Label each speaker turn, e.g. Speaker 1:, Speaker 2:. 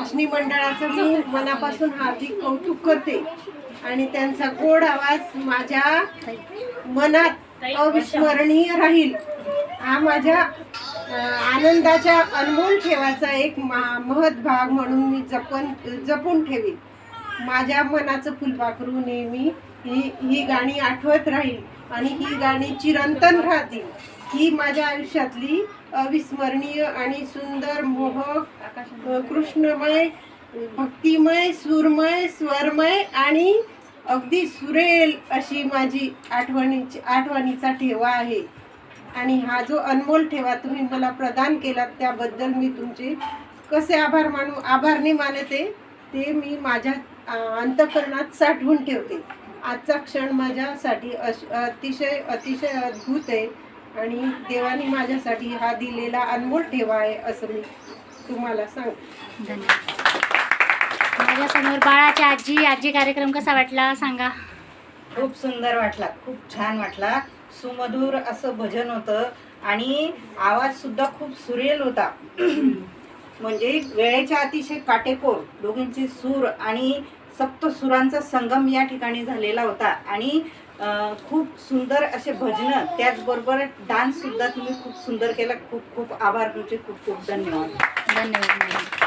Speaker 1: भजनी मंडळाचं मी मनापासून हार्दिक कौतुक करते आणि त्यांचा गोड आवाज माझ्या मनात अविस्मरणीय राहील. हा माझ्या आनंदाच्या अनमोल ठेवाचा एक महत् भाग म्हणून मी जपून ठेवीन. माझ्या मनाचं फुलपाखरू नेहमी ही गाणी आठवत राहील आणि ही गाणी चिरंतन राहतील. ही माझ्या आयुष्यातली अविस्मरणीय आणि सुंदर मोहक कृष्णमय भक्तिमय सुरमय स्वरमय आणि अगदी सुरेल अशी माझी आठवणीचा ठेवा आहे. आणि हा जो अनमोल ठेवा तुम्ही मला प्रदान केलात त्याबद्दल मी तुमचे कसे आभारने मानते ते मी माझ्या अंतःकरणात साठवून ठेवते. आजचा क्षण माझ्यासाठी अतिशय अद्भुत आहे आणि देवाने माझ्यासाठी हा दिलेला अनमोल ठेवा आहे असं मी तुम्हाला सांगते.
Speaker 2: धन्यवाद. माझ्यासमोर बाळाची आजी कार्यक्रम कसा वाटला सांगा.
Speaker 3: खूप सुंदर वाटला, खूप छान वाटला. सुमधुर असं भजन होतं आणि आवाज सुद्धा खूप सुरेल होता. म्हणजे वेळेच्या अतिशय काटेकोर दोघींचे सूर आणि सप्त सुरांचा संगम या ठिकाणी झालेला होता आणि खूप सुंदर असे भजनं त्याचबरोबर डान्स सुद्धा तुम्ही खूप सुंदर केला. खूप खूप आभार तुमचे. खूप खूप धन्यवाद.
Speaker 2: धन्यवाद.